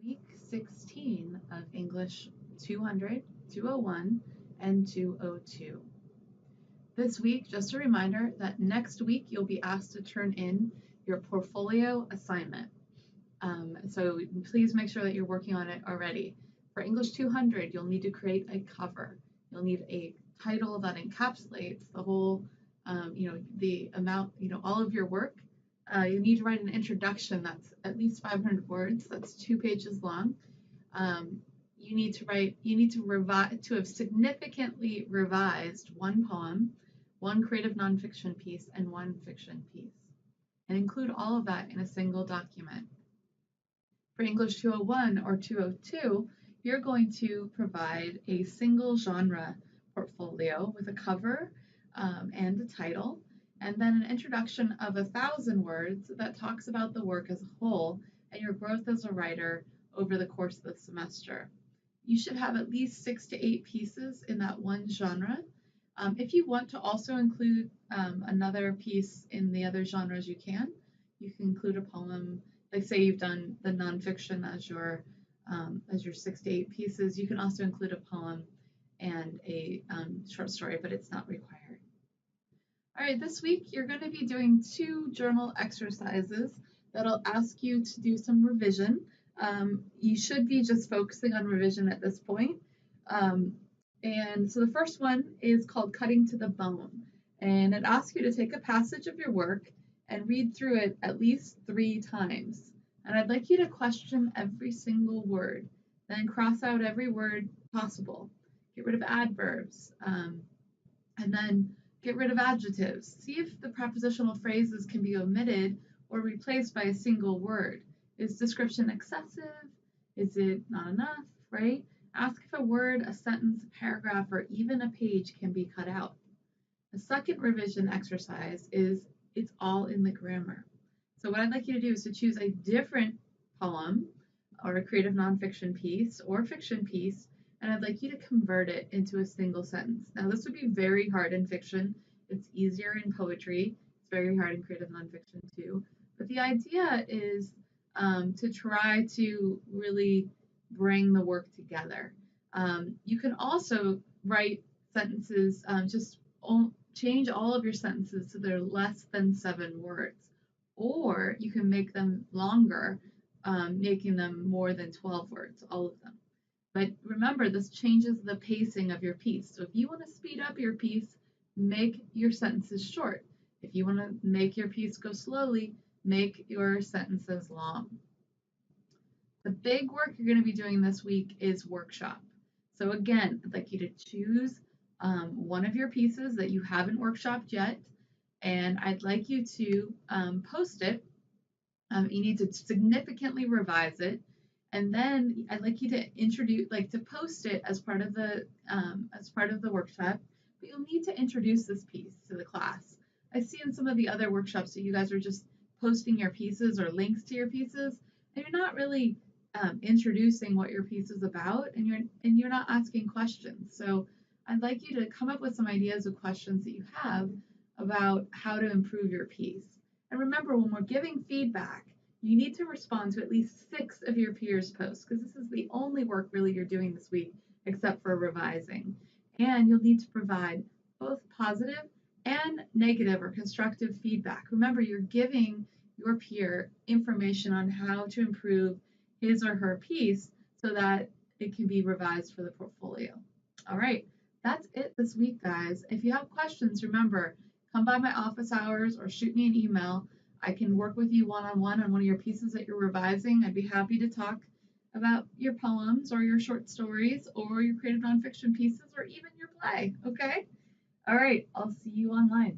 week 16 of English 200, 201, and 202. This week, just a reminder that next week you'll be asked to turn in your portfolio assignment. So please make sure that you're working on it already. For English 200, you'll need to create a cover. You'll need a title that encapsulates the whole, the amount, all of your work. You need to write an introduction that's at least 500 words. That's 2 pages long. You need to revise to have significantly revised one poem, one creative nonfiction piece, and one fiction piece, and include all of that in a single document. For English 201 or 202, you're going to provide a single genre portfolio with a cover and a title, and then an introduction of 1,000 words that talks about the work as a whole and your growth as a writer over the course of the semester. You should have at least 6 to 8 pieces in that one genre. If you want to also include another piece in the other genres, you can. You can include a poem. Like say you've done the nonfiction as your 6 to 8 pieces. You can also include a poem and a short story, but it's not required. All right, this week you're going to be doing 2 journal exercises that'll ask you to do some revision. You should be just focusing on revision at this point. And so the first one is called Cutting to the Bone, and it asks you to take a passage of your work and read through it at least 3 times. And I'd like you to question every single word, then cross out every word possible. Get rid of adverbs, and then get rid of adjectives. See if the prepositional phrases can be omitted or replaced by a single word. Is description excessive? Is it not enough, right? Ask if a word, a sentence, a paragraph, or even a page can be cut out. The second revision exercise is it's all in the grammar. So what I'd like you to do is to choose a different poem or a creative nonfiction piece or fiction piece, and I'd like you to convert it into a single sentence. Now this would be very hard in fiction. It's easier in poetry. It's very hard in creative nonfiction too. But the idea is to try to really bring the work together. You can also write sentences, change all of your sentences so they're less than 7 words, or you can make them longer, making them more than 12 words, all of them. But remember, this changes the pacing of your piece. So if you want to speed up your piece, make your sentences short. If you want to make your piece go slowly, make your sentences long. The big work you're going to be doing this week is workshop. So again, I'd like you to choose one of your pieces that you haven't workshopped yet, and I'd like you to post it. You need to significantly revise it, and then I'd like you to post it as part of the workshop. But you'll need to introduce this piece to the class. I see in some of the other workshops that you guys are just posting your pieces or links to your pieces, and you're not really introducing what your piece is about, and you're not asking questions. So I'd like you to come up with some ideas of questions that you have about how to improve your piece. And remember, when we're giving feedback, you need to respond to at least 6 of your peers' posts, because this is the only work really you're doing this week except for revising. And you'll need to provide both positive and negative or constructive feedback. Remember, you're giving your peer information on how to improve his or her piece so that it can be revised for the portfolio. All right, that's it this week, guys. If you have questions, remember, come by my office hours or shoot me an email. I can work with you one-on-one on one of your pieces that you're revising. I'd be happy to talk about your poems or your short stories or your creative nonfiction pieces or even your play, okay? All right, I'll see you online.